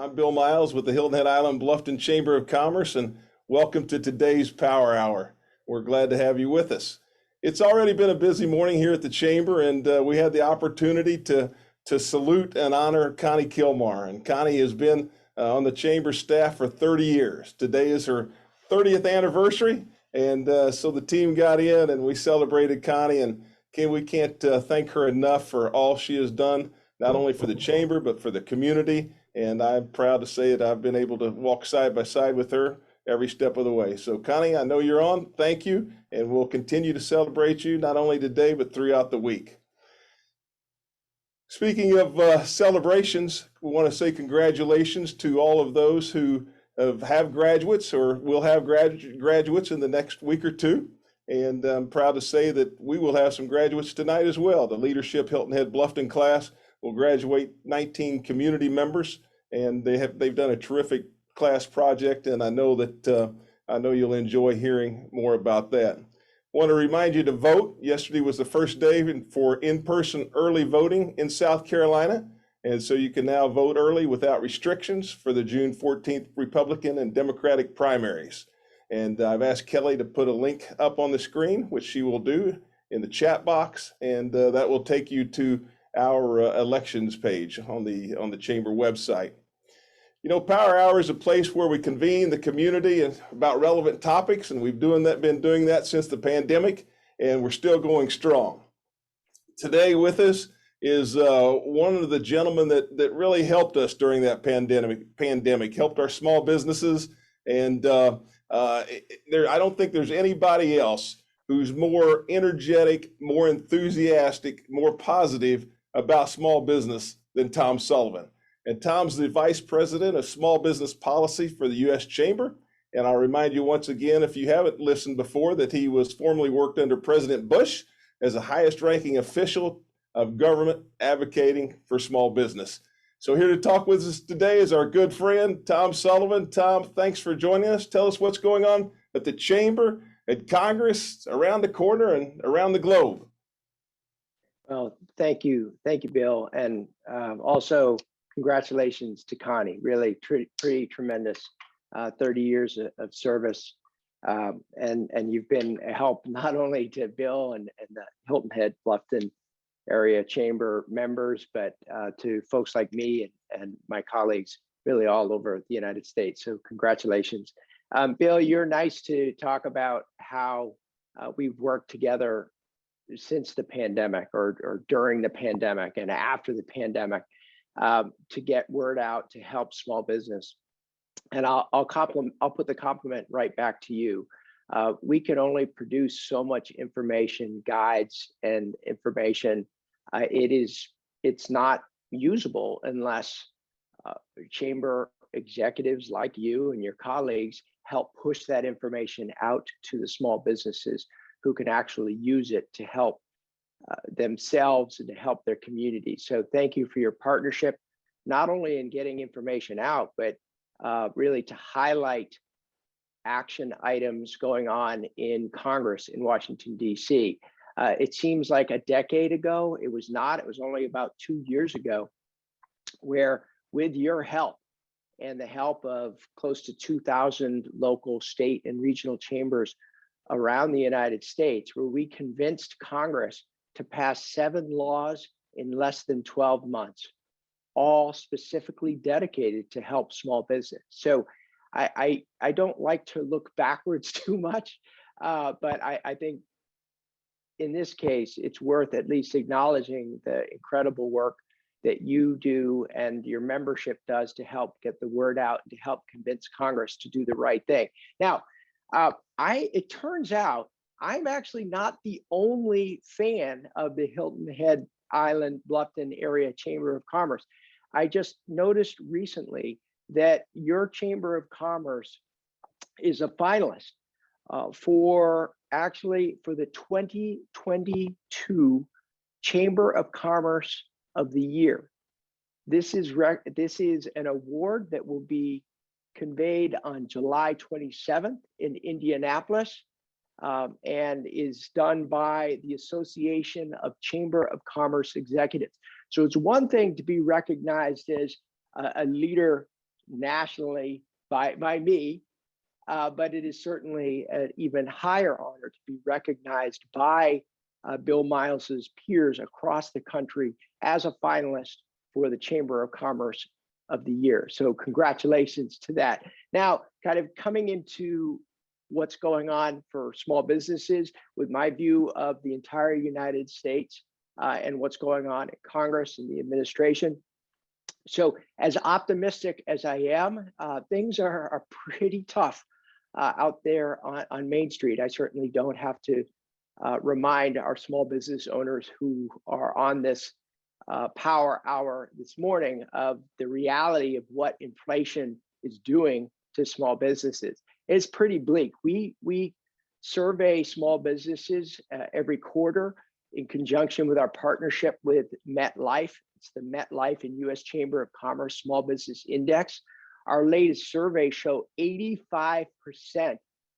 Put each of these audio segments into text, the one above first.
I'm Bill Miles with the Hilton Head Island Bluffton Chamber of Commerce, and welcome to today's Power Hour. We're glad to have you with us. It's already been a busy morning here at the Chamber, and we had the opportunity to salute and honor Connie Kilmar. And Connie has been on the Chamber staff for 30 years. Today is her 30th anniversary, and so the team got in and we celebrated Connie, and we can't thank her enough for all she has done, not only for the Chamber, but for the community. And I'm proud to say that I've been able to walk side by side with her every step of the way. So Connie, I know you're on. Thank you. And we'll continue to celebrate you not only today, but throughout the week. Speaking of celebrations, we want to say congratulations to all of those who have graduates or will have graduates in the next week or two. And I'm proud to say that we will have some graduates tonight as well. The Leadership Hilton Head Bluffton class will graduate 19 community members, and they've done a terrific class project, and I know you'll enjoy hearing more about that. I want to remind you to vote. Yesterday was the first day for in-person early voting in South Carolina, and so you can now vote early without restrictions for the June 14th Republican and Democratic primaries. And I've asked Kelly to put a link up on the screen, which she will do in the chat box, and that will take you to our elections page on the Chamber website. You know, Power Hour is a place where we convene the community about relevant topics, and we've been doing that since the pandemic, and we're still going strong. Today with us is one of the gentlemen that really helped us during that pandemic, helped our small businesses, and I don't think there's anybody else who's more energetic, more enthusiastic, more positive about small business than Tom Sullivan. And Tom's the Vice President of Small Business Policy for the U.S. Chamber. And I'll remind you once again, if you haven't listened before, that he was formerly worked under President Bush as the highest ranking official of government advocating for small business. So here to talk with us today is our good friend, Tom Sullivan. Tom, thanks for joining us. Tell us what's going on at the Chamber, at Congress, around the corner and around the globe. Well, thank you, Bill, and also congratulations to Connie. Really, pretty tremendous 30 years of service, and you've been a help not only to Bill and the Hilton Head Bluffton area Chamber members, but to folks like me and my colleagues, really all over the United States. So congratulations, Bill. You're nice to talk about how we've worked together since the pandemic or during the pandemic and after the pandemic to get word out to help small business. And I'll put the compliment right back to you. We can only produce so much information, guides and information. It's not usable unless Chamber executives like you and your colleagues help push that information out to the small businesses who can actually use it to help themselves and to help their community. So thank you for your partnership, not only in getting information out, but really to highlight action items going on in Congress in Washington, D.C. It seems like a decade ago. It was not. It was only about 2 years ago, where with your help and the help of close to 2,000 local, state, and regional chambers around the United States, where we convinced Congress to pass 7 laws in less than 12 months, all specifically dedicated to help small business. So I don't like to look backwards too much, but I think in this case, it's worth at least acknowledging the incredible work that you do and your membership does to help get the word out and to help convince Congress to do the right thing. Now, it turns out I'm actually not the only fan of the Hilton Head Island Bluffton Area Chamber of Commerce. I just noticed recently that your Chamber of Commerce is a finalist for the 2022 Chamber of Commerce of the Year. This is an award that will be conveyed on July 27th in Indianapolis, and is done by the Association of Chamber of Commerce Executives. So it's one thing to be recognized as a leader nationally by me, but it is certainly an even higher honor to be recognized by Bill Miles's peers across the country as a finalist for the Chamber of Commerce of the Year. So congratulations to that. Now, kind of coming into what's going on for small businesses with my view of the entire United States and what's going on in Congress and the administration. So as optimistic as I am, things are pretty tough out there on Main Street. I certainly don't have to remind our small business owners who are on this power hour this morning of the reality of what inflation is doing to small businesses. It's pretty bleak. We survey small businesses every quarter in conjunction with our partnership with MetLife. It's the MetLife and U.S. Chamber of Commerce Small Business Index. Our latest survey showed 85%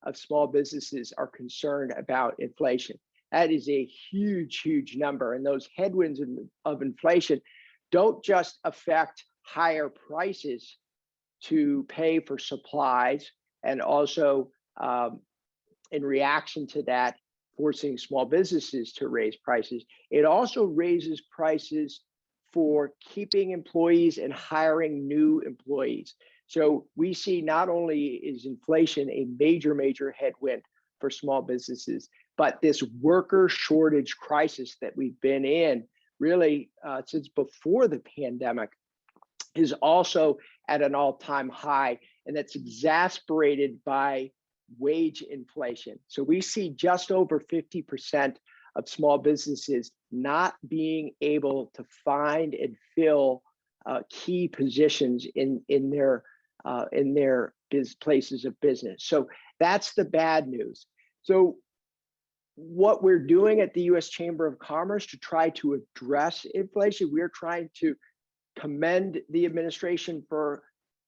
of small businesses are concerned about inflation. That is a huge, huge number. And those headwinds of inflation don't just affect higher prices to pay for supplies, and also in reaction to that, forcing small businesses to raise prices. It also raises prices for keeping employees and hiring new employees. So we see not only is inflation a major, major headwind for small businesses, but this worker shortage crisis that we've been in really since before the pandemic is also at an all-time high, and that's exasperated by wage inflation. So we see just over 50% of small businesses not being able to find and fill key positions in their places of business. So that's the bad news. So what we're doing at the U.S. Chamber of Commerce to try to address inflation, we're trying to commend the administration for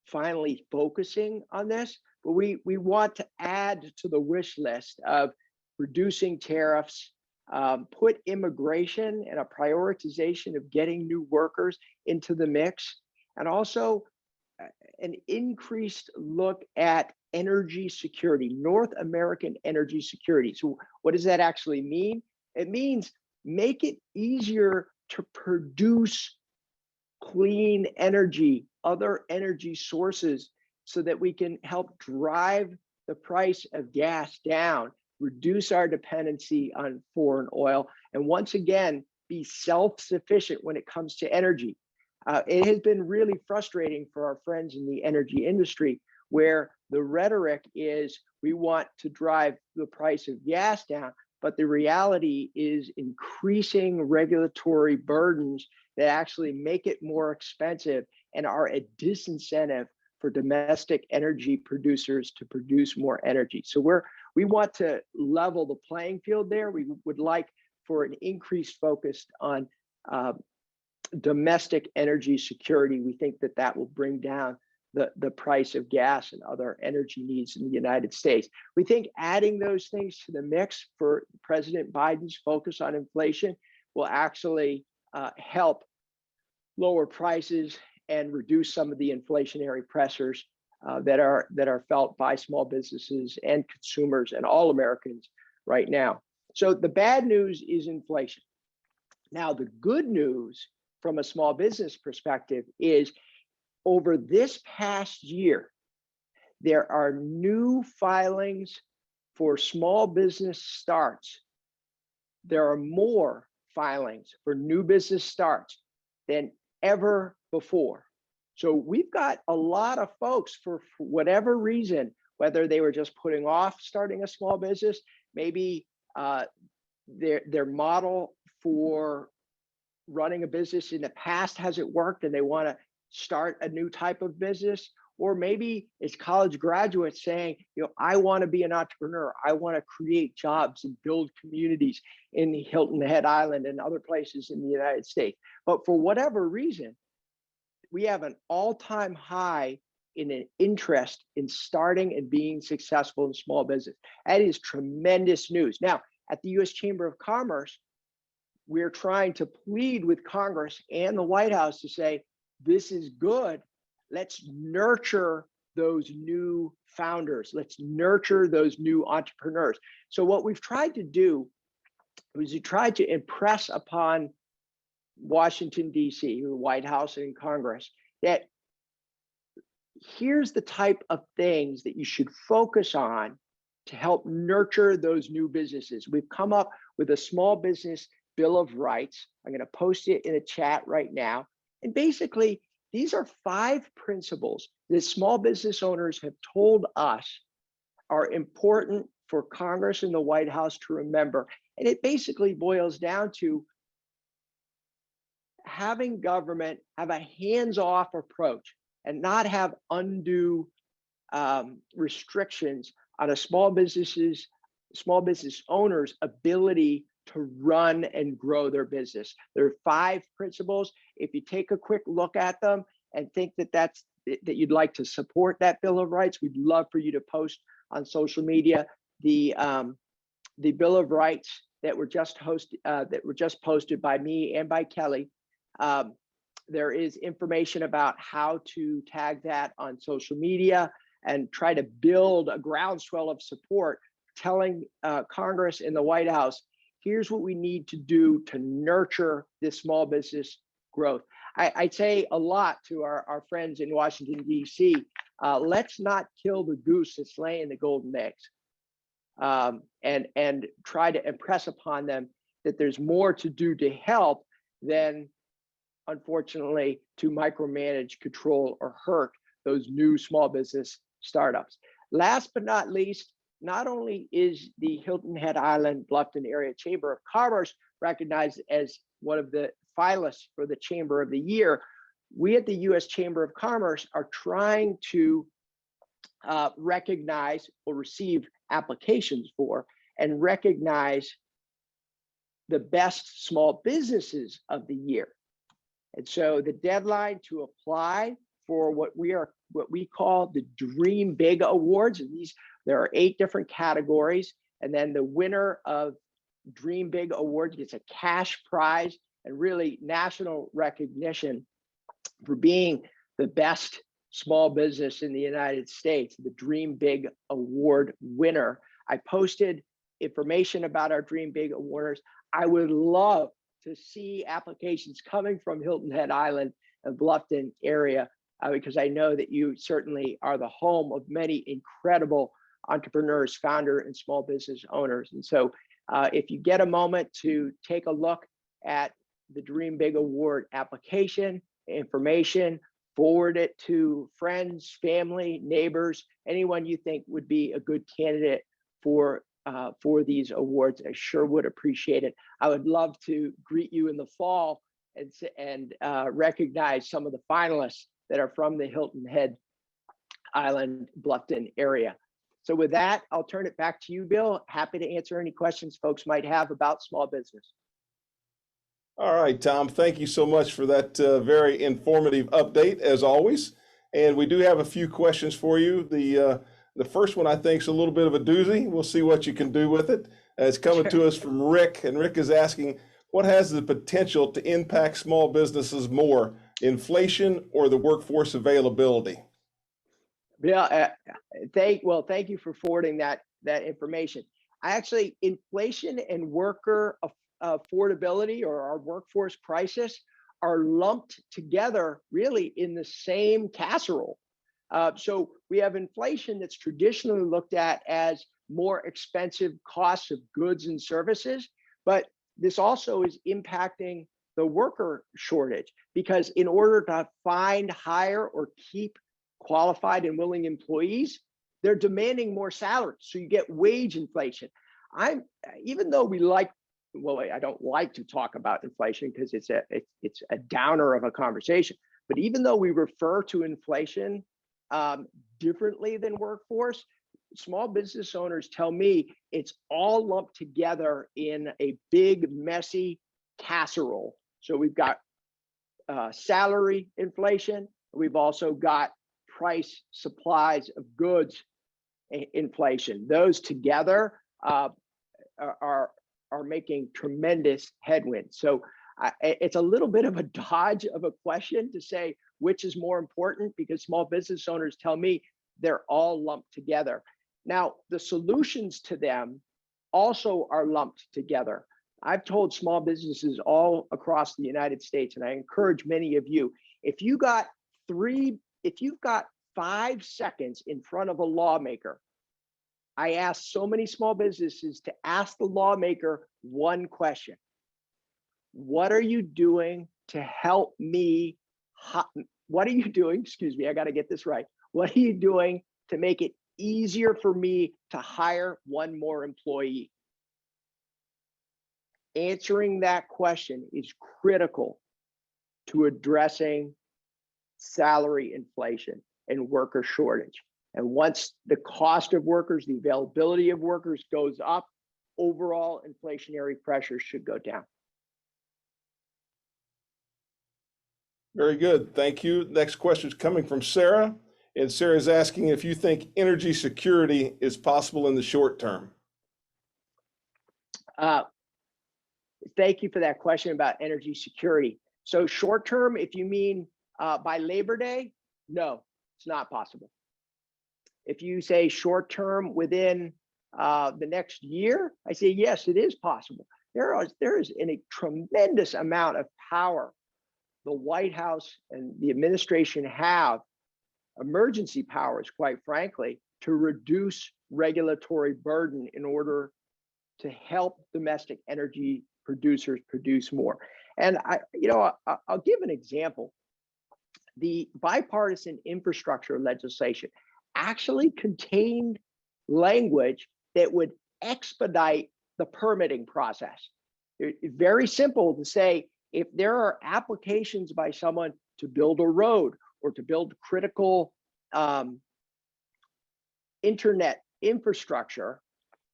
finally focusing on this, but we want to add to the wish list of reducing tariffs, put immigration and a prioritization of getting new workers into the mix, and also an increased look at energy security, North American energy security. So what does that actually mean? It means make it easier to produce clean energy, other energy sources, so that we can help drive the price of gas down, reduce our dependency on foreign oil, and once again, be self-sufficient when it comes to energy. It has been really frustrating for our friends in the energy industry, where the rhetoric is we want to drive the price of gas down, but the reality is increasing regulatory burdens that actually make it more expensive and are a disincentive for domestic energy producers to produce more energy. So we want to level the playing field there. We would like for an increased focus on domestic energy security. We think that that will bring down the price of gas and other energy needs in the United States. We think adding those things to the mix for President Biden's focus on inflation will actually help lower prices and reduce some of the inflationary pressures that are felt by small businesses and consumers and all Americans right now. So the bad news is inflation. Now, the good news from a small business perspective is over this past year, there are new filings for small business starts. There are more filings for new business starts than ever before. So we've got a lot of folks for whatever reason, whether they were just putting off starting a small business, maybe their model for running a business in the past hasn't worked and they want to start a new type of business, or maybe it's college graduates saying, I want to be an entrepreneur. I want to create jobs and build communities in the Hilton Head Island and other places in the United States. But for whatever reason, we have an all-time high in an interest in starting and being successful in small business. That is tremendous news. Now, at the U.S. Chamber of Commerce, we're trying to plead with Congress and the White House to say, this is good, let's nurture those new founders. Let's nurture those new entrepreneurs. So what we've tried to do is we tried to impress upon Washington, D.C., the White House and Congress, that here's the type of things that you should focus on to help nurture those new businesses. We've come up with a small business bill of rights. I'm going to post it in a chat right now. And basically, these are 5 principles that small business owners have told us are important for Congress and the White House to remember. And it basically boils down to having government have a hands-off approach and not have undue restrictions on a small business owner's ability to run and grow their business. There are 5 principles. If you take a quick look at them and think that you'd like to support that Bill of Rights, we'd love for you to post on social media the Bill of Rights that were just posted by me and by Kelly. There is information about how to tag that on social media and try to build a groundswell of support, telling Congress and the White House, here's what we need to do to nurture this small business growth. I say a lot to our friends in Washington, D.C., let's not kill the goose that's laying the golden eggs, and try to impress upon them that there's more to do to help than, unfortunately, to micromanage, control, or hurt those new small business startups. Last but not least, not only is the Hilton Head Island Bluffton Area Chamber of Commerce recognized as one of the finalists for the Chamber of the Year, we at the U.S. Chamber of Commerce are trying to recognize or receive applications for and recognize the best small businesses of the year. And so the deadline to apply for what we call the Dream Big Awards, and there are 8 different categories, and then the winner of Dream Big Awards gets a cash prize and really national recognition for being the best small business in the United States, the Dream Big Award winner. I posted information about our Dream Big Awards. I would love to see applications coming from Hilton Head Island and Bluffton area, because I know that you certainly are the home of many incredible entrepreneurs, founder, and small business owners. And so if you get a moment to take a look at the Dream Big Award application, information, forward it to friends, family, neighbors, anyone you think would be a good candidate for these awards. I sure would appreciate it. I would love to greet you in the fall and recognize some of the finalists that are from the Hilton Head Island Bluffton area. So with that, I'll turn it back to you, Bill. Happy to answer any questions folks might have about small business. All right, Tom, thank you so much for that very informative update, as always. And we do have a few questions for you. The first one, I think, is a little bit of a doozy. We'll see what you can do with it. It's coming to us from Rick, and Rick is asking, what has the potential to impact small businesses more, inflation or the workforce availability? Yeah, thank you for forwarding that information. Inflation and worker affordability, or our workforce crisis, are lumped together really in the same casserole. So we have inflation that's traditionally looked at as more expensive costs of goods and services, but this also is impacting the worker shortage, because in order to find, hire, or keep qualified and willing employees, they're demanding more salaries. So you get wage inflation. Even though I don't like to talk about inflation because it's a downer of a conversation, but even though we refer to inflation differently than workforce, small business owners tell me it's all lumped together in a big, messy casserole. So we've got salary inflation. We've also got price, supplies of goods inflation. Those together are making tremendous headwinds. So It's a little bit of a dodge of a question to say which is more important, because small business owners tell me they're all lumped together. Now, the solutions to them also are lumped together. I've told small businesses all across the United States, and I encourage many of you, if you've got 5 seconds in front of a lawmaker, I ask so many small businesses to ask the lawmaker one question. What are you doing to help me? What are you doing? Excuse me, I got to get this right. What are you doing to make it easier for me to hire one more employee? Answering that question is critical to addressing salary inflation and worker shortage. And once the cost of workers, the availability of workers goes up, overall inflationary pressures should go down. Very good. Thank you. Next question is coming from Sarah. And Sarah is asking if you think energy security is possible in the short term. Thank you for that question about energy security. So short term, if you mean by Labor Day, no, it's not possible. If you say short term within the next year, I say yes, it is possible. There is a tremendous amount of power the White House and the administration have, emergency powers, quite frankly, to reduce regulatory burden in order to help domestic energy producers produce more. And I'll give an example. The bipartisan infrastructure legislation actually contained language that would expedite the permitting process. It's very simple to say, if there are applications by someone to build a road or to build critical internet infrastructure,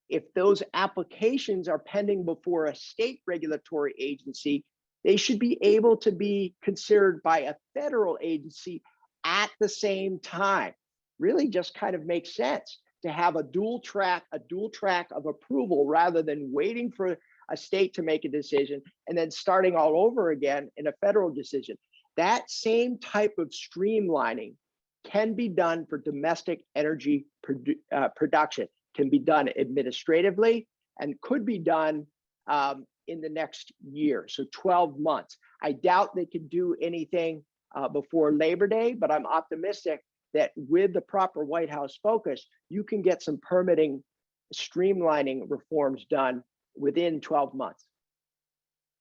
if those applications are pending before a state regulatory agency, they should be able to be considered by a federal agency at the same time. Really just kind of makes sense to have a dual track of approval, rather than waiting for a state to make a decision and then starting all over again in a federal decision. That same type of streamlining can be done for domestic energy production, can be done administratively, and could be done in the next year, so 12 months. I doubt they could do anything before Labor Day, but I'm optimistic that with the proper White House focus, you can get some permitting streamlining reforms done within 12 months.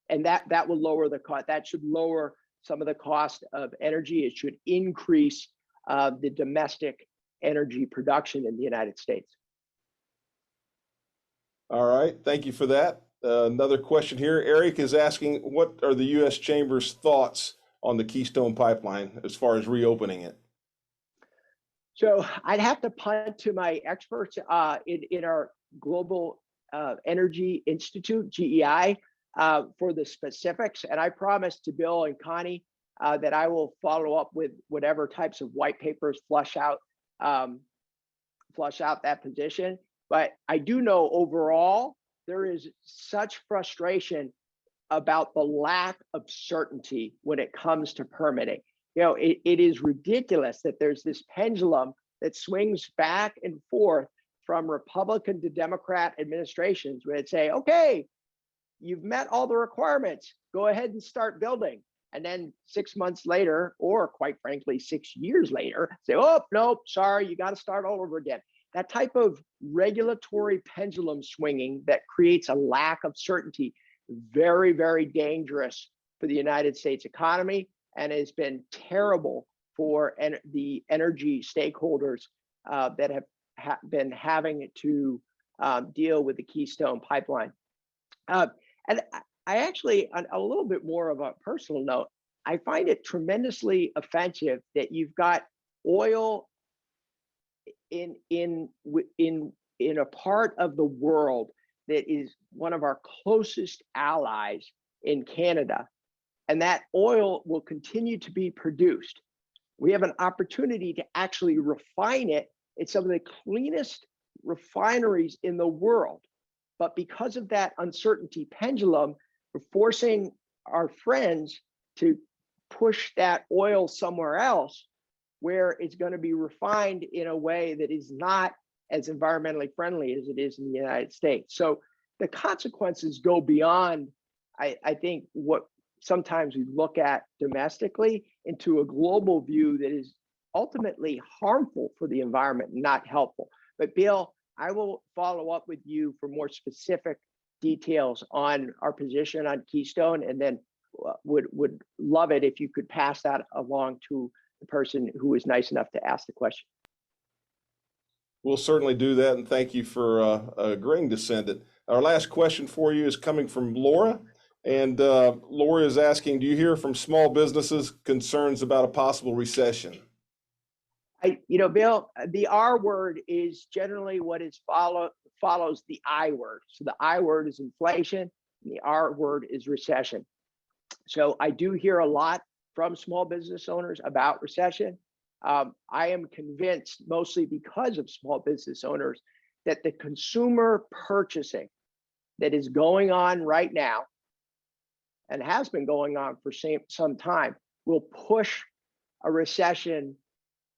And that will lower the cost. That should lower some of the cost of energy. It should increase the domestic energy production in the United States. All right, thank you for that. Another question here. Eric is asking, what are the U.S. Chamber's thoughts on the Keystone Pipeline as far as reopening it? So I'd have to punt to my experts in our Global Energy Institute, GEI, for the specifics. And I promised to Bill and Connie that I will follow up with whatever types of white papers flush out that position. But I do know overall, there is such frustration about the lack of certainty when it comes to permitting. It is ridiculous that there's this pendulum that swings back and forth from Republican to Democrat administrations, where it say, okay, you've met all the requirements, go ahead and start building. And then 6 months later, or quite frankly, 6 years later, say, oh, nope, sorry, you got to start all over again. That type of regulatory pendulum swinging that creates a lack of certainty, very, very dangerous for the United States economy, and has been terrible for the energy stakeholders that have been having to deal with the Keystone Pipeline. And I actually, on a little bit more of a personal note, I find it tremendously offensive that you've got oil in a part of the world that is one of our closest allies in Canada, and that oil will continue to be produced. We have an opportunity to actually refine it. It's some of the cleanest refineries in the world. But because of that uncertainty pendulum, we're forcing our friends to push that oil somewhere else where it's going to be refined in a way that is not as environmentally friendly as it is in the United States. So the consequences go beyond, I think, what sometimes we look at domestically into a global view that is ultimately harmful for the environment, not helpful. But Bill, I will follow up with you for more specific details on our position on Keystone, and then would love it if you could pass that along to the person who was nice enough to ask the question. We'll certainly do that, and thank you for agreeing to send it. Our last question for you is coming from Laura, and Laura is asking, do you hear from small businesses concerns about a possible recession? Bill, the R word is generally what is follows the I word. So the I word is inflation, and the R word is recession. So I do hear a lot from small business owners about recession. I am convinced, mostly because of small business owners, that the consumer purchasing that is going on right now and has been going on for some time will push a recession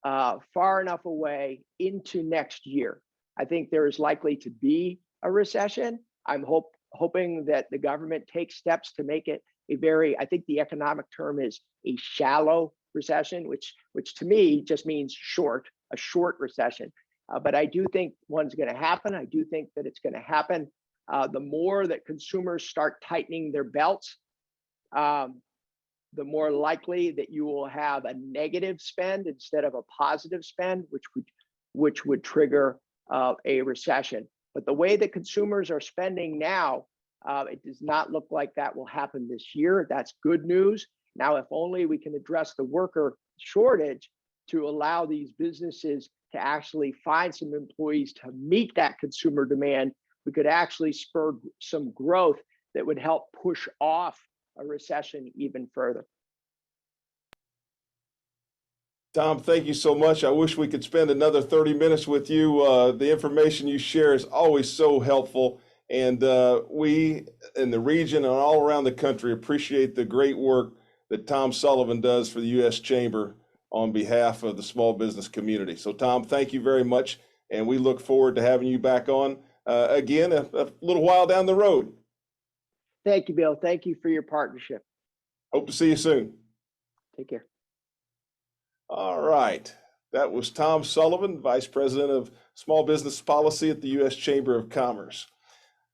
far enough away into next year. I think there is likely to be a recession. I'm hoping that the government takes steps to make it a very, I think the economic term is a shallow recession, which to me just means a short recession. But I do think one's going to happen. I do think that it's going to happen. The more that consumers start tightening their belts, the more likely that you will have a negative spend instead of a positive spend, which would trigger a recession. But the way that consumers are spending now, it does not look like that will happen this year. That's good news. Now, if only we can address the worker shortage to allow these businesses to actually find some employees to meet that consumer demand, we could actually spur some growth that would help push off a recession even further. Tom, thank you so much. I wish we could spend another 30 minutes with you. The information you share is always so helpful. And we in the region and all around the country appreciate the great work that Tom Sullivan does for the U.S. Chamber on behalf of the small business community. So Tom, thank you very much. And we look forward to having you back on again a little while down the road. Thank you, Bill. Thank you for your partnership. Hope to see you soon. Take care. All right. That was Tom Sullivan, Vice President of Small Business Policy at the U.S. Chamber of Commerce.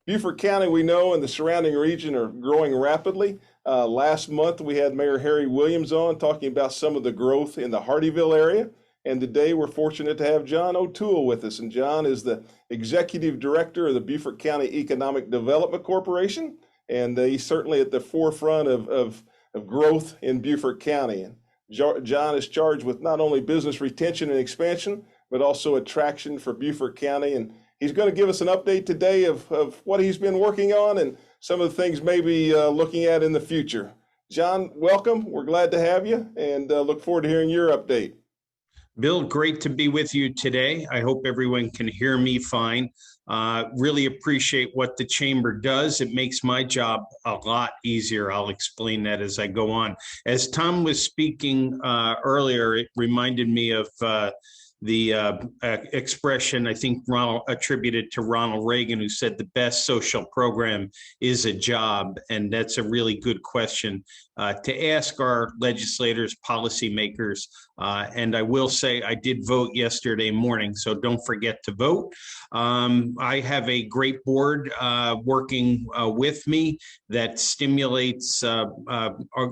Beaufort County, we know, and the surrounding region are growing rapidly. Last month, we had Mayor Harry Williams on talking about some of the growth in the Hardeeville area. And today, we're fortunate to have John O'Toole with us. And John is the Executive Director of the Beaufort County Economic Development Corporation. And he's certainly at the forefront of growth in Beaufort County. And John is charged with not only business retention and expansion, but also attraction for Beaufort County. And he's going to give us an update today of what he's been working on and some of the things maybe looking at in the future. John, welcome. We're glad to have you and look forward to hearing your update. Bill, great to be with you today. I hope everyone can hear me fine. Really appreciate what the Chamber does. It makes my job a lot easier. I'll explain that as I go on. As Tom was speaking earlier, it reminded me of the expression, I think Ronald attributed to Ronald Reagan, who said the best social program is a job. And that's a really good question to ask our legislators, policymakers. And I will say I did vote yesterday morning, so don't forget to vote. I have a great board working with me that stimulates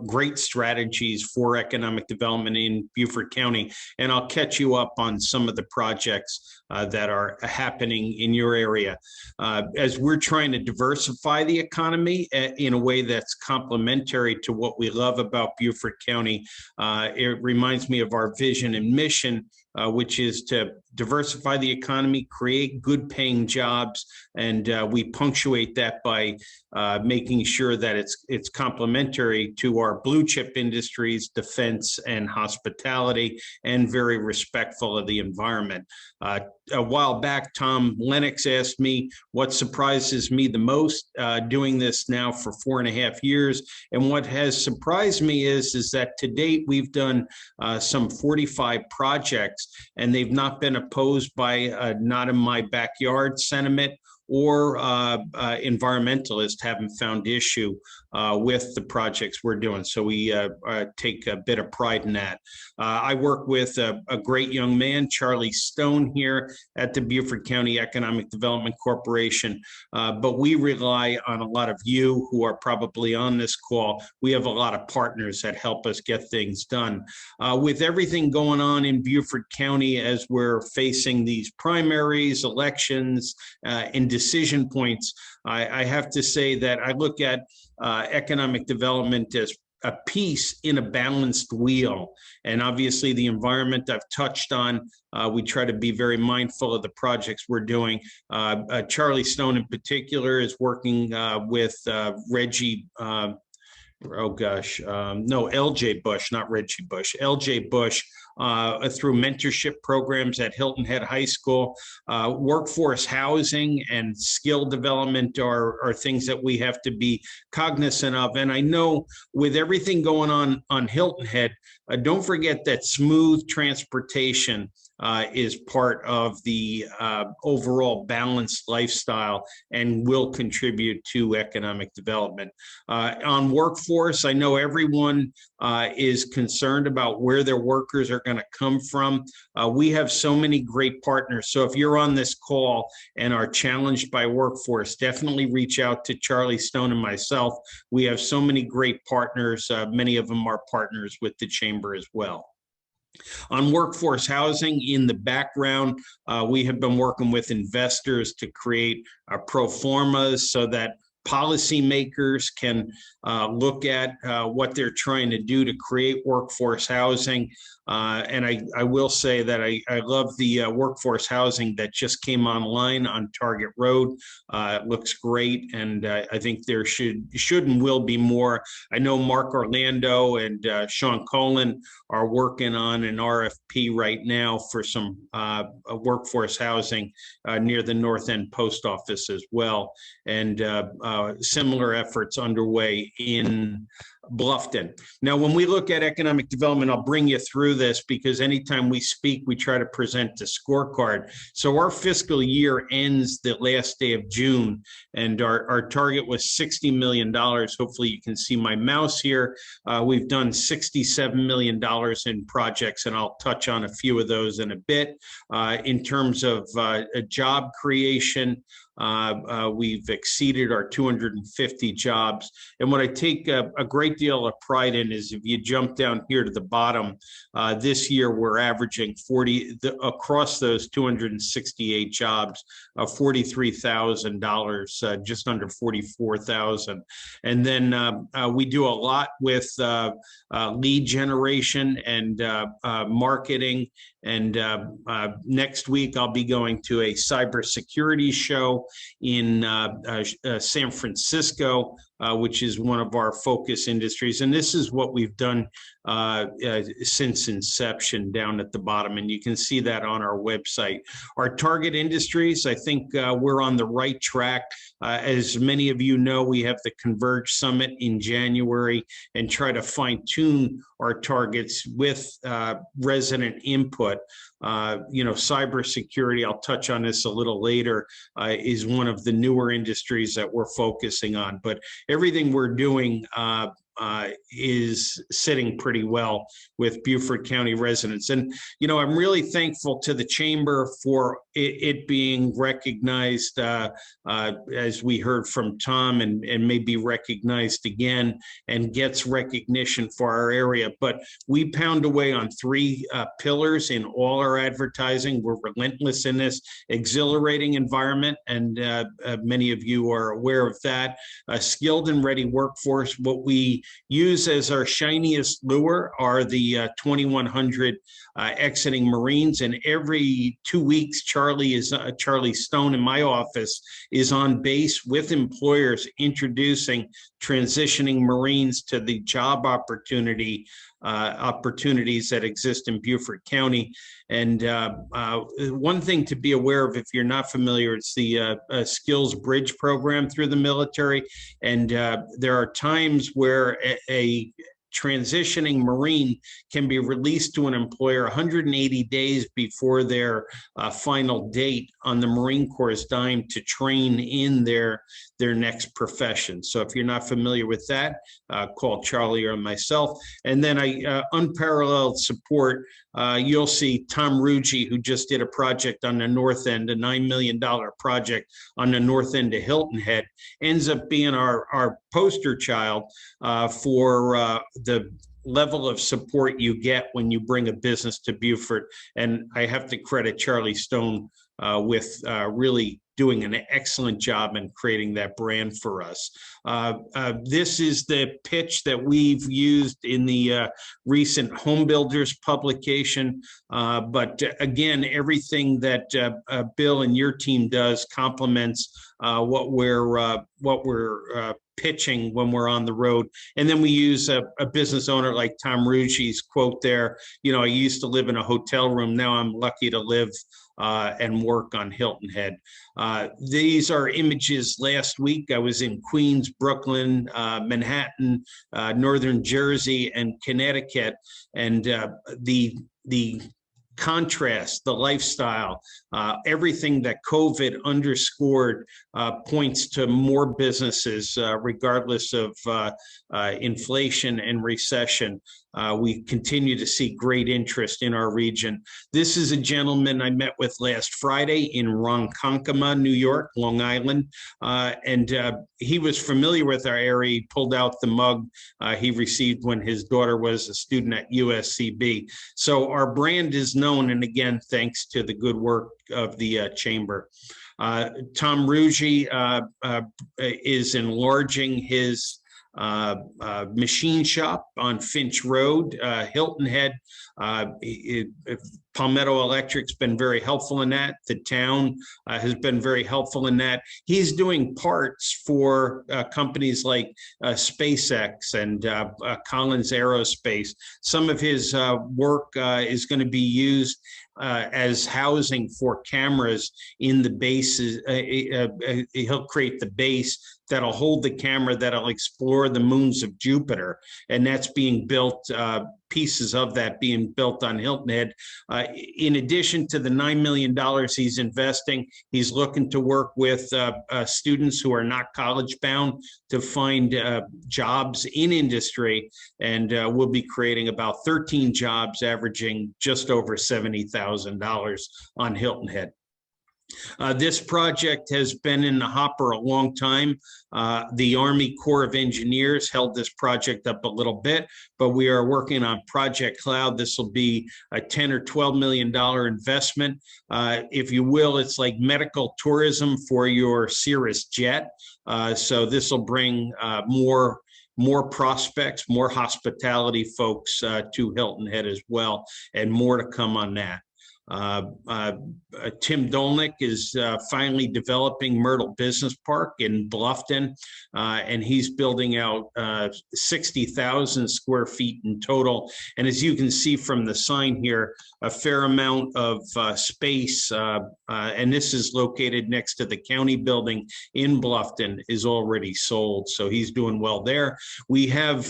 great strategies for economic development in Beaufort County. And I'll catch you up on some of the projects that are happening in your area. As we're trying to diversify the economy in a way that's complementary to what we love about Beaufort County, it reminds me of our vision and mission which is to diversify the economy, create good paying jobs, and we punctuate that by making sure that it's complementary to our blue chip industries, defense and hospitality, and very respectful of the environment. A while back, Tom Lennox asked me what surprises me the most doing this now for 4.5 years. And what has surprised me is that to date, we've done some 45 projects, and they've not been opposed by not in my backyard sentiment, or environmentalists haven't found issue with the projects we're doing. So we take a bit of pride in that. I work with a great young man, Charlie Stone, here at the Beaufort County Economic Development Corporation, but we rely on a lot of you who are probably on this call. We have a lot of partners that help us get things done. With everything going on in Beaufort County as we're facing these primaries, elections, and decision points, I have to say that I look at economic development as a piece in a balanced wheel. And obviously the environment I've touched on, we try to be very mindful of the projects we're doing. Charlie Stone in particular is working with Reggie, LJ Bush, not Reggie Bush, LJ Bush, through mentorship programs at Hilton Head High School. Workforce housing and skill development are things that we have to be cognizant of. And I know with everything going on Hilton Head, don't forget that smooth transportation is part of the overall balanced lifestyle and will contribute to economic development. On workforce, I know everyone is concerned about where their workers are going to come from. We have so many great partners. So if you're on this call and are challenged by workforce, definitely reach out to Charlie Stone and myself. We have so many great partners. Many of them are partners with the Chamber as well. On workforce housing, in the background, we have been working with investors to create pro formas so that policymakers can look at what they're trying to do to create workforce housing. And I will say that I love the workforce housing that just came online on Target Road. It looks great, and I think there should and will be more. I know Mark Orlando and Sean Colin are working on an RFP right now for some workforce housing near the North End Post Office as well, and similar efforts underway in Bluffton. Now, when we look at economic development, I'll bring you through this because anytime we speak, we try to present a scorecard. So our fiscal year ends the last day of June, and our target was $60 million. Hopefully you can see my mouse here. We've done $67 million in projects, and I'll touch on a few of those in a bit. In terms of a job creation, we've exceeded our 250 jobs. And what I take a great deal of pride in is if you jump down here to the bottom, this year we're averaging across those 268 jobs, $43,000, just under 44,000. And then we do a lot with lead generation and marketing. And next week, I'll be going to a cybersecurity show in San Francisco, which is one of our focus industries. And this is what we've done since inception down at the bottom. And you can see that on our website. Our target industries, I think we're on the right track. As many of you know, we have the Converge Summit in January and try to fine tune our targets with resident input. Cybersecurity, I'll touch on this a little later, is one of the newer industries that we're focusing on. But everything we're doing is sitting pretty well with Beaufort County residents. And, I'm really thankful to the Chamber for it being recognized, as we heard from Tom, and may be recognized again and gets recognition for our area. But we pound away on three pillars in all our advertising. We're relentless in this: exhilarating environment, and many of you are aware of that. A skilled and ready workforce. What we use as our shiniest lure are the 2100 exiting Marines. And every 2 weeks, Charlie Stone in my office is on base with employers introducing transitioning Marines to the job opportunities that exist in Beaufort County. And one thing to be aware of, if you're not familiar, it's the Skills Bridge program through the military. And there are times where a transitioning Marine can be released to an employer 180 days before their final date on the Marine Corps' dime to train in their next profession. So if you're not familiar with that, call Charlie or myself. And then unparalleled support. You'll see Tom Ruggie, who just did a project on the north end, a $9 million project on the north end of Hilton Head, ends up being our poster child for the level of support you get when you bring a business to Beaufort. And I have to credit Charlie Stone with really doing an excellent job in creating that brand for us. This is the pitch that we've used in the recent Home Builders publication. But again, everything that Bill and your team does complements what we're pitching when we're on the road. And then we use a business owner like Tom Ruggie's quote there. I used to live in a hotel room. Now I'm lucky to live and work on Hilton Head. These are images last week. I was in Queens, Brooklyn, Manhattan, Northern Jersey, and Connecticut. And the contrast, the lifestyle, everything that COVID underscored points to more businesses, regardless of inflation and recession. We continue to see great interest in our region. This is a gentleman I met with last Friday in Ronkonkoma, New York, Long Island. And he was familiar with our area. He pulled out the mug he received when his daughter was a student at USCB. So our brand is known, and again, thanks to the good work of the Chamber. Tom Ruggie is enlarging his machine shop on Finch Road, Hilton Head. Palmetto Electric's been very helpful in that. The town has been very helpful in that. He's doing parts for companies like SpaceX and Collins Aerospace. Some of his work is going to be used as housing for cameras in the bases. He'll create the base that'll hold the camera that'll explore the moons of Jupiter. And that's being built, pieces of that being built on Hilton Head. In addition to the $9 million he's investing, he's looking to work with students who are not college bound to find jobs in industry. And we'll be creating about 13 jobs averaging just over $70,000 on Hilton Head. This project has been in the hopper a long time. The Army Corps of Engineers held this project up a little bit, but we are working on Project Cloud. This will be a $10 or $12 million investment. If you will, it's like medical tourism for your Cirrus jet. So this will bring more prospects, more hospitality folks to Hilton Head as well, and more to come on that. Tim Dolnick is finally developing Myrtle Business Park in Bluffton, and he's building out 60,000 square feet in total. And as you can see from the sign here, a fair amount of space, and this is located next to the county building in Bluffton, is already sold. So he's doing well there. We have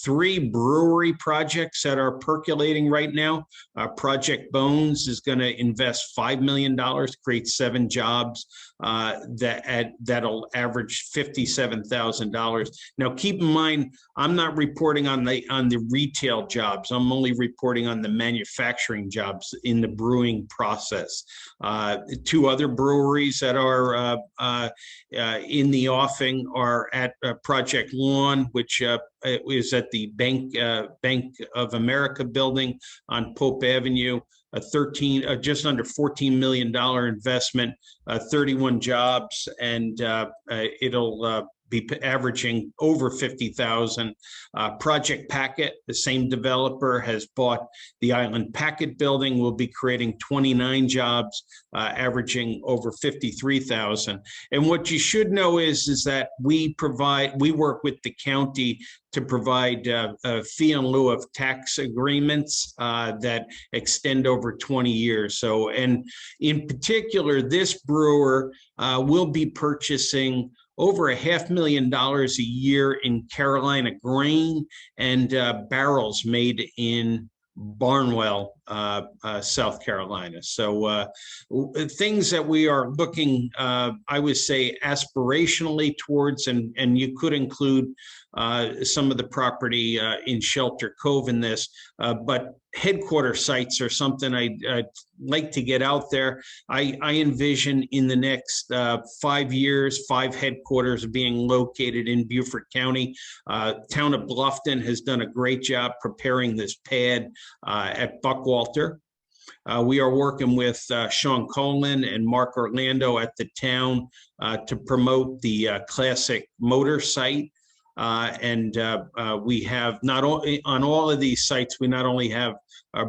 3 brewery projects that are percolating right now. Project Bones is going to invest $5 million, create 7 jobs that'll average $57,000. Now, keep in mind, I'm not reporting on the retail jobs. I'm only reporting on the manufacturing jobs in the brewing process. 2 other breweries that are in the offing are at Project Lawn, which is at the Bank of America building on Pope Avenue. Just under $14 million investment, 31 jobs, and it'll be averaging over 50,000. Project Packet, the same developer, has bought the Island Packet building. Will be creating 29 jobs, averaging over 53,000. And what you should know is that we work with the county to provide a fee in lieu of tax agreements that extend over 20 years. So, and in particular, this brewer will be purchasing over $500,000 a year in Carolina grain and barrels made in Barnwell, South Carolina. So things that we are looking, I would say, aspirationally towards, and you could include some of the property in Shelter Cove in this, but headquarter sites are something I'd like to get out there. I envision in the next 5 years, 5 headquarters being located in Beaufort County. Town of Bluffton has done a great job preparing this pad at Buckwalter. We are working with Sean Colin and Mark Orlando at the town to promote the classic motor site. We have not only on all of these sites, we not only have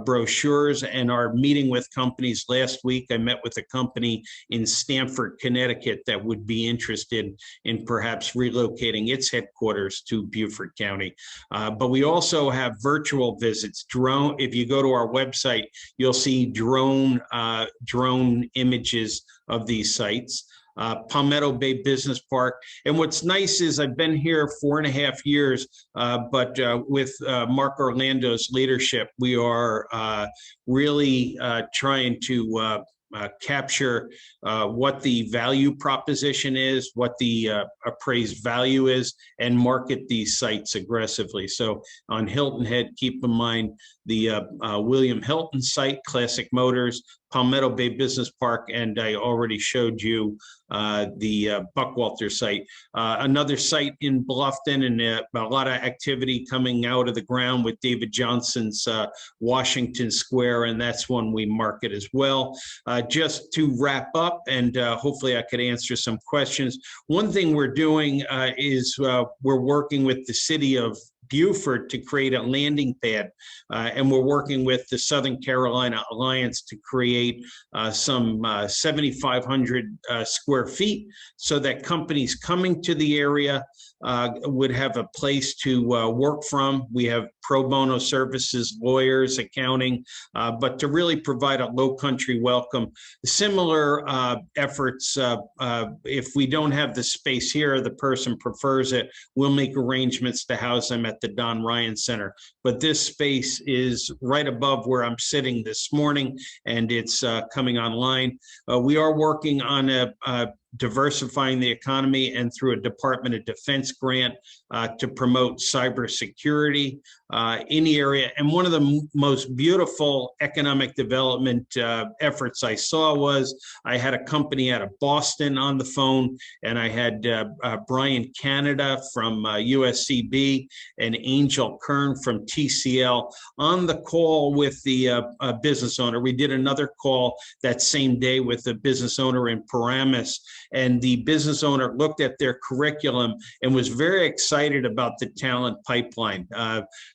brochures and are meeting with companies. Last week, I met with a company in Stamford, Connecticut that would be interested in perhaps relocating its headquarters to Beaufort County. But we also have virtual visits. Drone, if you go to our website, you'll see drone images of these sites. Palmetto Bay Business Park. And what's nice is I've been here 4.5 years, but with Mark Orlando's leadership, we are really trying to capture what the value proposition is, what the appraised value is, and market these sites aggressively. So on Hilton Head, keep in mind the William Hilton site, Classic Motors, Palmetto Bay Business Park, and I already showed you the Buckwalter site. Another site in Bluffton, and a lot of activity coming out of the ground with David Johnson's Washington Square, and that's one we market as well. Just to wrap up, and hopefully I could answer some questions. One thing we're doing is we're working with the city of Beaufort to create a landing pad, and we're working with the Southern Carolina Alliance to create some 7,500 square feet so that companies coming to the area would have a place to work from. We have pro bono services, lawyers, accounting, but to really provide a low country welcome. Similar efforts, if we don't have the space here, the person prefers it, we'll make arrangements to house them at the Don Ryan Center. But this space is right above where I'm sitting this morning, and it's coming online. We are working on diversifying the economy and through a Department of Defense grant to promote cybersecurity in the area. And one of the most beautiful economic development efforts I saw was I had a company out of Boston on the phone, and I had Brian Canada from USCB and Angel Kern from TCL on the call with the business owner. We did another call that same day with the business owner in Paramus, and the business owner looked at their curriculum and was very excited about the talent pipeline.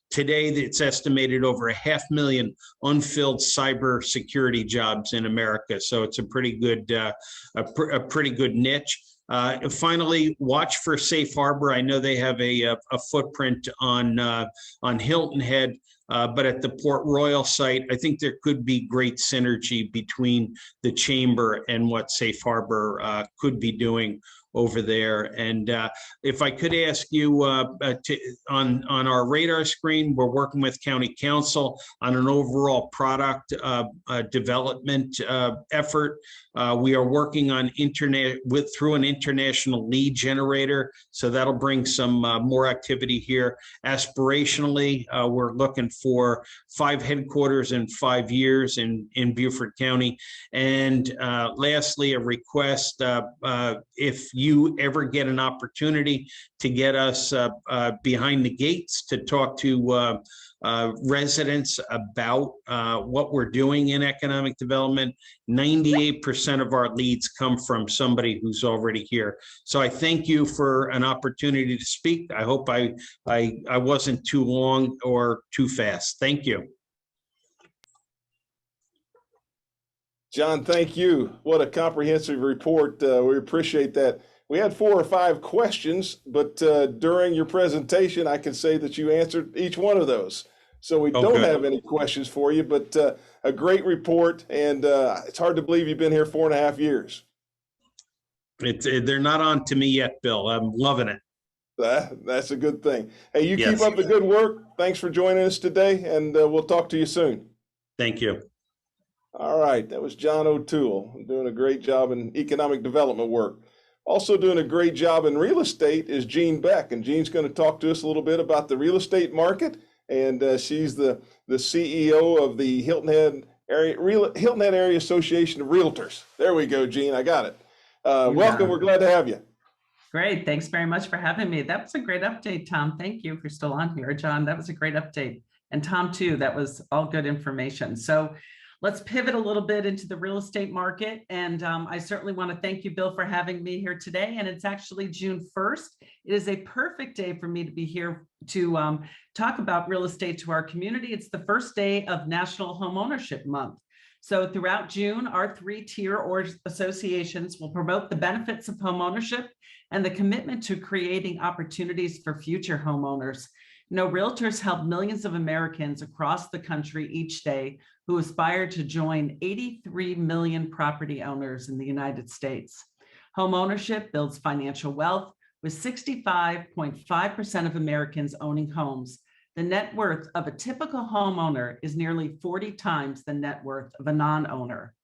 Today, it's estimated over 500,000 unfilled cybersecurity jobs in America. So it's a pretty good niche. Finally, watch for Safe Harbor. I know they have a footprint on Hilton Head, but at the Port Royal site, I think there could be great synergy between the chamber and what Safe Harbor could be doing over there. And if I could ask you on our radar screen, we're working with County Council on an overall product development effort. We are working on through an international lead generator, so that'll bring some more activity here. Aspirationally, we're looking for 5 headquarters in 5 years in Beaufort County. And lastly, a request, if you ever get an opportunity to get us behind the gates to talk to residents about what we're doing in economic development, 98% of our leads come from somebody who's already here. So I thank you for an opportunity to speak. I hope I wasn't too long or too fast. Thank you. John, thank you. What a comprehensive report. We appreciate that. We had 4 or 5 questions, but during your presentation, I can say that you answered each one of those. So we don't have any questions for you, but a great report. And it's hard to believe you've been here 4.5 years. They're not on to me yet, Bill. I'm loving it. That's a good thing. Hey, you Yes. keep up the good work. Thanks for joining us today, and we'll talk to you soon. Thank you. All right, that was John O'Toole, doing a great job in economic development work. Also doing a great job in real estate is Jean Beck, and Jean's going to talk to us a little bit about the real estate market. And she's the CEO of the Hilton Head Area Association of Realtors. There we go, Jean. I got it. Welcome. We're glad to have you. Great. Thanks very much for having me. That was a great update, Tom. Thank you for still on here. John, that was a great update. And Tom, too, that was all good information. So let's pivot a little bit into the real estate market. And I certainly want to thank you, Bill, for having me here today. And it's actually June 1st. It is a perfect day for me to be here to talk about real estate to our community. It's the first day of National Homeownership Month. So throughout June, our 3-tier associations will promote the benefits of homeownership and the commitment to creating opportunities for future homeowners. You know, realtors help millions of Americans across the country each day who aspire to join 83 million property owners in the United States. Homeownership builds financial wealth, with 65.5% of Americans owning homes. The net worth of a typical homeowner is nearly 40 times the net worth of a non-owner.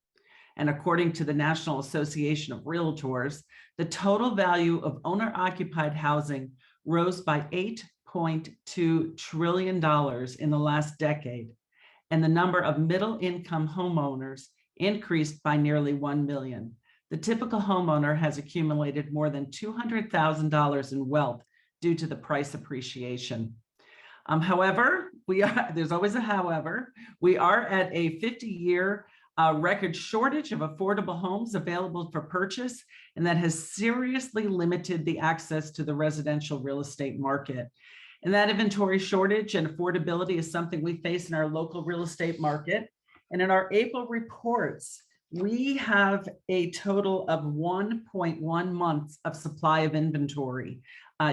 And according to the National Association of Realtors, the total value of owner-occupied housing rose by $8.2 trillion in the last decade, and the number of middle-income homeowners increased by nearly 1 million. The typical homeowner has accumulated more than $200,000 in wealth due to the price appreciation. However, there's always a however, we are at a 50-year record shortage of affordable homes available for purchase, and that has seriously limited the access to the residential real estate market. And that inventory shortage and affordability is something we face in our local real estate market. And in our April reports, we have a total of 1.1 months of supply of inventory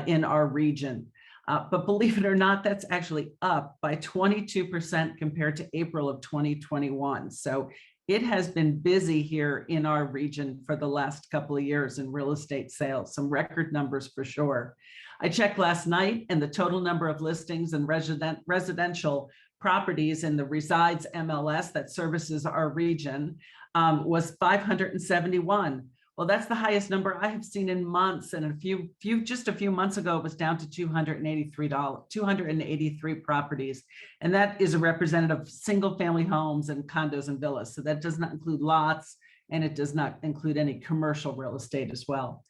in our region. But believe it or not, that's actually up by 22% compared to April of 2021. So it has been busy here in our region for the last couple of years in real estate sales, some record numbers for sure. I checked last night, and the total number of listings and residential properties in the Resides MLS that services our region was 571. Well, that's the highest number I have seen in months. And just a few months ago, it was down to 283 properties. And that is a representative of single family homes and condos and villas. So that does not include lots, and it does not include any commercial real estate as well.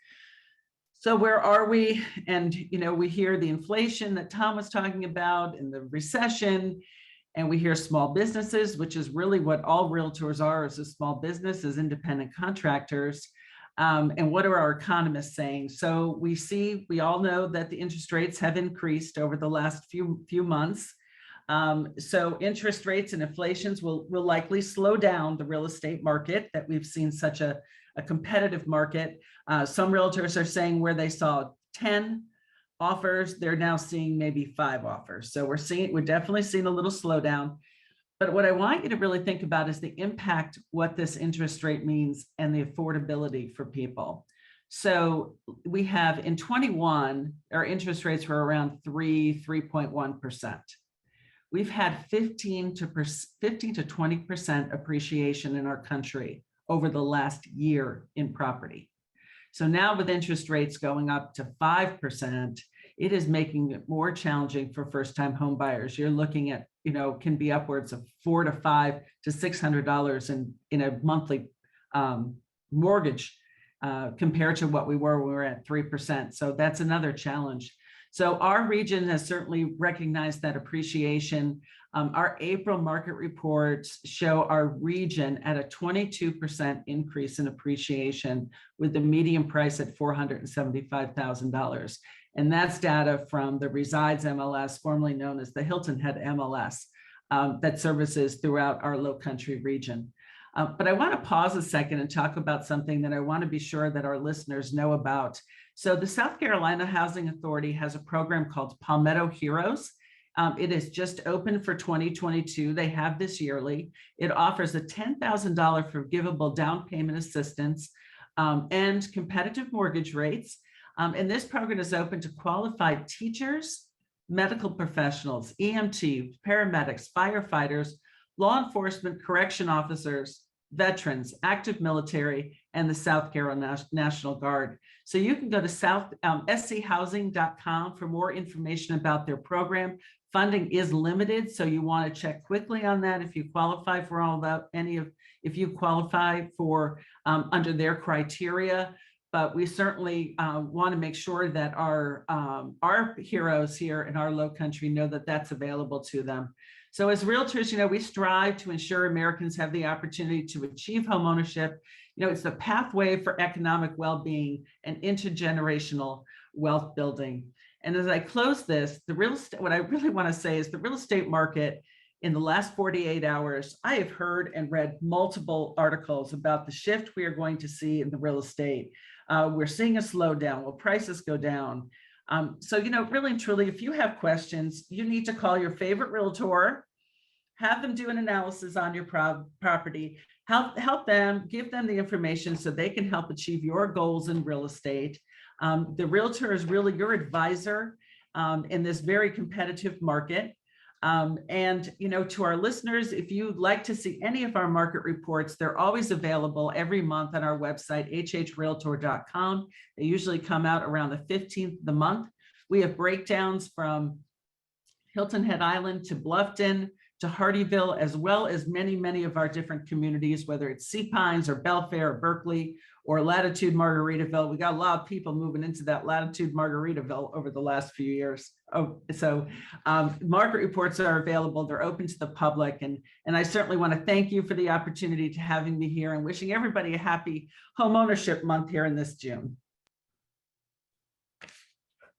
So where are we? And, you know, we hear the inflation that Tom was talking about and the recession, and we hear small businesses, which is really what all realtors are, is a small business, as independent contractors. And what are our economists saying? So we all know that the interest rates have increased over the last few months. So interest rates and inflations will likely slow down the real estate market, that we've seen such a competitive market. Some realtors are saying where they saw 10 offers, they're now seeing maybe 5 offers. So we're definitely seeing a little slowdown. But what I want you to really think about is the impact, what this interest rate means, and the affordability for people. So we have in 21, our interest rates were around 3.1%. We've had 15 to 20% appreciation in our country over the last year in property. So now with interest rates going up to 5%, it is making it more challenging for first-time home buyers. You're looking at, you know, can be upwards of $400 to $500 to $600 in a monthly mortgage compared to what we were when we were at 3%. So that's another challenge. So our region has certainly recognized that appreciation. Our April market reports show our region at a 22% increase in appreciation, with the median price at $475,000. And that's data from the Resides MLS, formerly known as the Hilton Head MLS, that services throughout our Low Country region. But I want to pause a second and talk about something that I want to be sure that our listeners know about. So the South Carolina Housing Authority has a program called Palmetto Heroes. It is just open for 2022. They have this yearly. It offers a $10,000 forgivable down payment assistance and competitive mortgage rates. And this program is open to qualified teachers, medical professionals, EMT, paramedics, firefighters, law enforcement, correction officers, veterans, active military, and the South Carolina National Guard. So you can go to schousing.com for more information about their program. Funding is limited, so you want to check quickly on that if you qualify for all that, if you qualify for under their criteria. But we certainly want to make sure that our heroes here in our Low Country know that that's available to them. So as realtors, we strive to ensure Americans have the opportunity to achieve homeownership. It's the pathway for economic well-being and intergenerational wealth building. And as I close this, what I really want to say is the real estate market in the last 48 hours, I have heard and read multiple articles about the shift we are going to see in the real estate. We're seeing a slowdown. Will prices go down? So, really and truly, if you have questions, you need to call your favorite realtor, have them do an analysis on your property, help them, give them the information so they can help achieve your goals in real estate. The realtor is really your advisor in this very competitive market. And, to our listeners, if you'd like to see any of our market reports, they're always available every month on our website, hhrealtor.com. They usually come out around the 15th of the month. We have breakdowns from Hilton Head Island to Bluffton to Hardyville, as well as many, many of our different communities, whether it's Sea Pines or Belfair or Berkeley or Latitude Margaritaville. We got a lot of people moving into that Latitude Margaritaville over the last few years. So market reports are available. They're open to the public. And I certainly want to thank you for the opportunity to having me here and wishing everybody a happy homeownership month here in this June.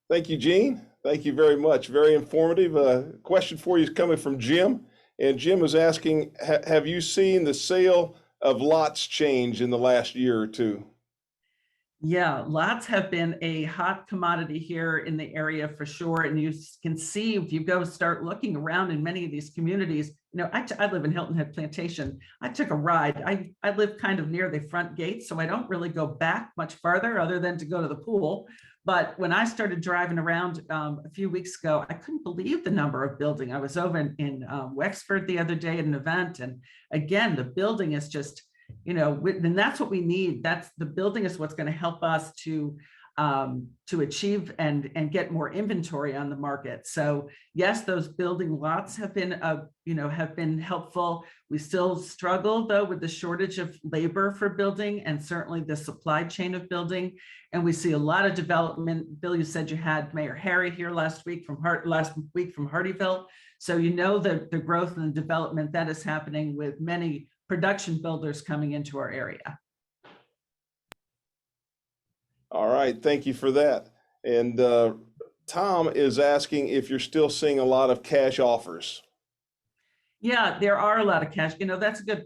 Thank you, Jean. Thank you very much. Very informative. Question for you is coming from Jim. And Jim is asking, have you seen the sale of lots change in the last year or two? Yeah, lots have been a hot commodity here in the area for sure. And you can see if you go start looking around in many of these communities, I live in Hilton Head Plantation. I took a ride. I live kind of near the front gate, so I don't really go back much farther other than to go to the pool. But when I started driving around a few weeks ago, I couldn't believe the number of building. I was over in Wexford the other day at an event. And again, the building is just, and that's what we need. That's the building is what's going to help us to achieve and get more inventory on the market. So yes, those building lots have been, have been helpful. We still struggle though with the shortage of labor for building and certainly the supply chain of building. And we see a lot of development. Bill, you said you had Mayor Harry here last week from Hardyville. So the growth and the development that is happening with many production builders coming into our area. All right, thank you for that. And Tom is asking if you're still seeing a lot of cash offers. Yeah, there are a lot of cash. That's a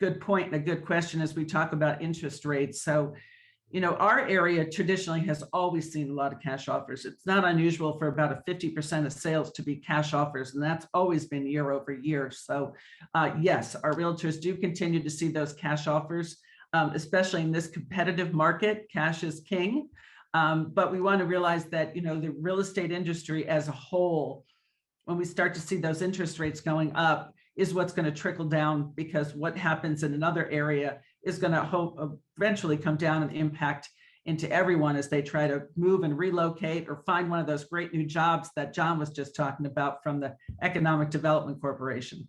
good point and a good question as we talk about interest rates. So, our area traditionally has always seen a lot of cash offers. It's not unusual for about a 50% of sales to be cash offers, and that's always been year over year. So yes, our realtors do continue to see those cash offers, especially in this competitive market. Cash is king. But we want to realize that, the real estate industry as a whole, when we start to see those interest rates going up, is what's going to trickle down, because what happens in another area is going to eventually come down and impact into everyone as they try to move and relocate or find one of those great new jobs that John was just talking about from the Economic Development Corporation.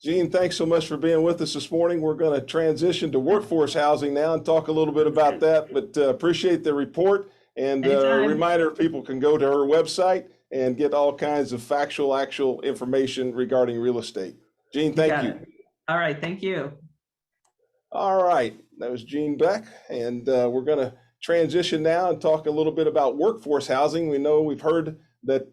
Gene, thanks so much for being with us this morning. We're going to transition to workforce housing now and talk a little bit about that, but appreciate the report. And a Anytime. reminder, people can go to her website and get all kinds of actual information regarding real estate. Gene, thank you. All right, thank you. All right, that was Gene Beck, and we're going to transition now and talk a little bit about workforce housing. We know we've heard that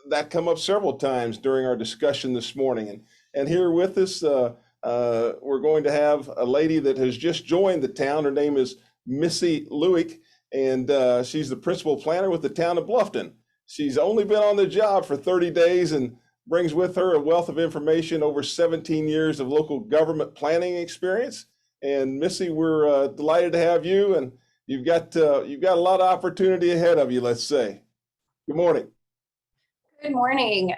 that come up several times during our discussion this morning. And here with us, we're going to have a lady that has just joined the town. Her name is Missy Luick, and she's the principal planner with the town of Bluffton. She's only been on the job for 30 days and brings with her a wealth of information, over 17 years of local government planning experience. And Missy, we're delighted to have you, and you've got a lot of opportunity ahead of you, let's say. Good morning. Good morning.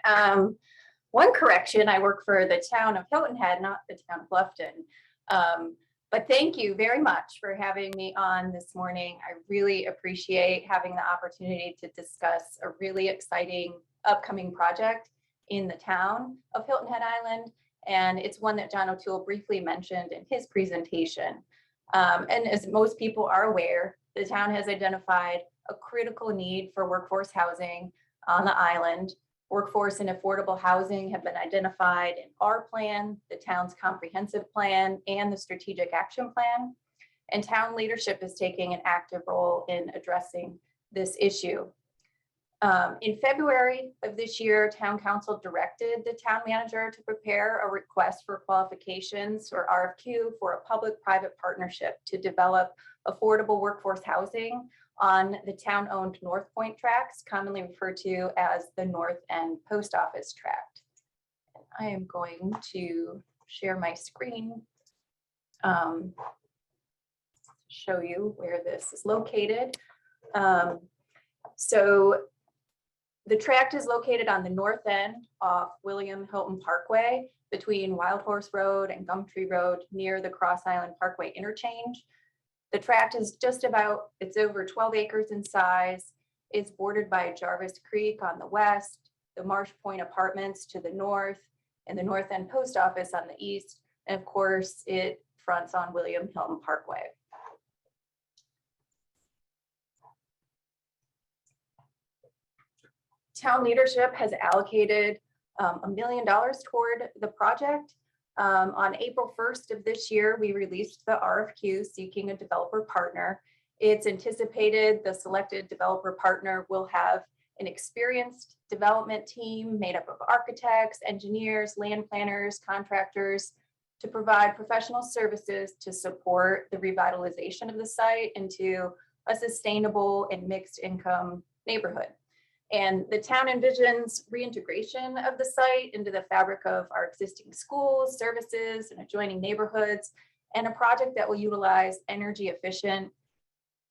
One correction, I work for the town of Hilton Head, not the town of Bluffton. But thank you very much for having me on this morning. I really appreciate having the opportunity to discuss a really exciting upcoming project in the town of Hilton Head Island. And it's one that John O'Toole briefly mentioned in his presentation. And as most people are aware, the town has identified a critical need for workforce housing on the island. Workforce and affordable housing have been identified in our plan, the town's comprehensive plan, and the strategic action plan. And town leadership is taking an active role in addressing this issue. In February of this year, Town Council directed the town manager to prepare a request for qualifications, or RFQ, for a public-private partnership to develop affordable workforce housing on the town-owned North Point tracts, commonly referred to as the North End Post Office tract. And I am going to share my screen to show you where this is located. So the tract is located on the north end off William Hilton Parkway between Wild Horse Road and Gumtree Road near the Cross Island Parkway interchange. The tract is it's over 12 acres in size. It's bordered by Jarvis Creek on the west, the Marsh Point Apartments to the north, and the North End Post Office on the east. And of course, it fronts on William Hilton Parkway. Town leadership has allocated $1 million toward the project. On April 1st of this year, we released the RFQ seeking a developer partner. It's anticipated the selected developer partner will have an experienced development team made up of architects, engineers, land planners, contractors to provide professional services to support the revitalization of the site into a sustainable and mixed income neighborhood. And the town envisions reintegration of the site into the fabric of our existing schools, services, and adjoining neighborhoods, and a project that will utilize energy efficient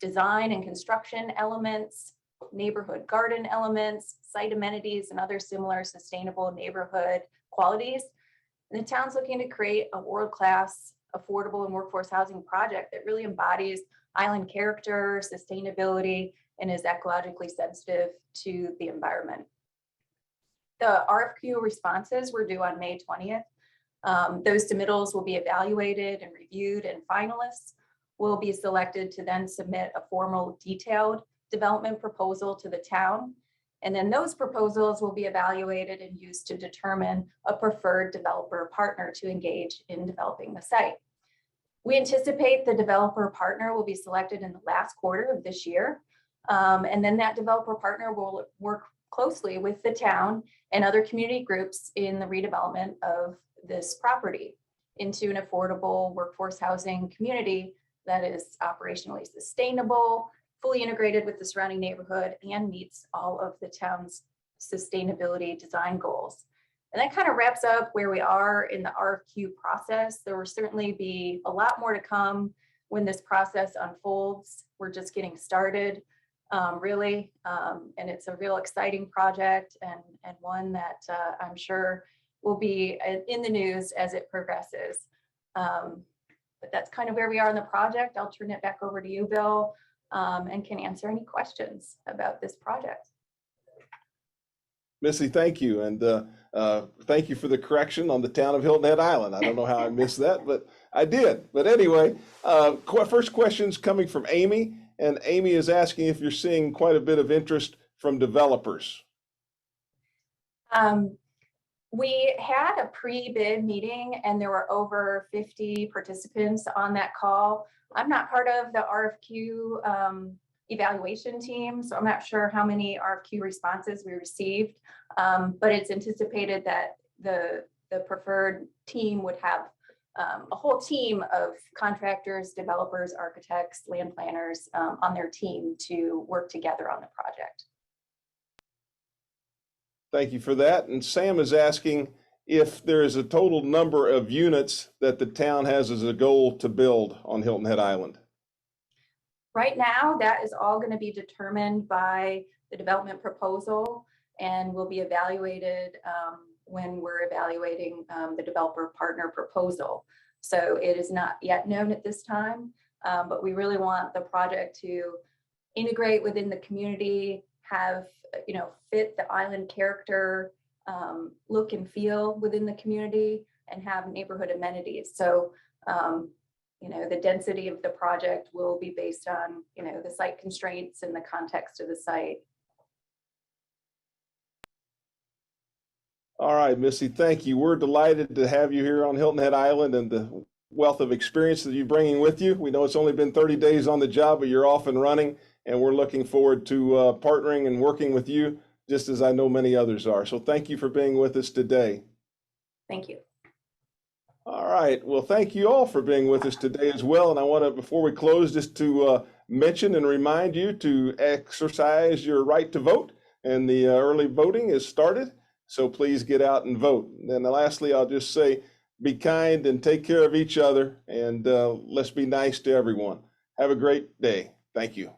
design and construction elements, neighborhood garden elements, site amenities, and other similar sustainable neighborhood qualities. And the town's looking to create a world-class, affordable and workforce housing project that really embodies island character, sustainability, and is ecologically sensitive to the environment. The RFQ responses were due on May 20th. Those submittals will be evaluated and reviewed, and finalists will be selected to then submit a formal detailed development proposal to the town. And then those proposals will be evaluated and used to determine a preferred developer partner to engage in developing the site. We anticipate the developer partner will be selected in the last quarter of this year. And then that developer partner will work closely with the town and other community groups in the redevelopment of this property into an affordable workforce housing community that is operationally sustainable, fully integrated with the surrounding neighborhood, and meets all of the town's sustainability design goals. And that kind of wraps up where we are in the RFQ process. There will certainly be a lot more to come when this process unfolds. We're just getting started. Really, and it's a real exciting project and one that I'm sure will be in the news as it progresses. But that's kind of where we are in the project. I'll turn it back over to you, Bill, and can answer any questions about this project. Missy, thank you. And Thank you for the correction on the town of Hilton Head Island. I don't know how I missed that, but I did. But anyway, first question's coming from Amy, and Amy is asking if you're seeing quite a bit of interest from developers. We had a pre-bid meeting and there were over 50 participants on that call. I'm not part of the RFQ evaluation team, so I'm not sure how many RFQ responses we received, but it's anticipated that the preferred team would have a whole team of contractors, developers, architects, land planners on their team to work together on the project. Thank you for that. And Sam is asking if there is a total number of units that the town has as a goal to build on Hilton Head Island. Right now, that is all going to be determined by the development proposal and will be evaluated when we're evaluating the developer partner proposal. So it is not yet known at this time, but we really want the project to integrate within the community, have, fit the island character, look and feel within the community, and have neighborhood amenities. So, the density of the project will be based on, the site constraints and the context of the site. All right, Missy, thank you. We're delighted to have you here on Hilton Head Island and the wealth of experience that you're bringing with you. We know it's only been 30 days on the job, but you're off and running, and we're looking forward to partnering and working with you, just as I know many others are. So thank you for being with us today. Thank you. All right. Well, thank you all for being with us today as well. And I want to, before we close, just to mention and remind you to exercise your right to vote. And the early voting is started. So please get out and vote. And then lastly, I'll just say, be kind and take care of each other. And let's be nice to everyone. Have a great day. Thank you.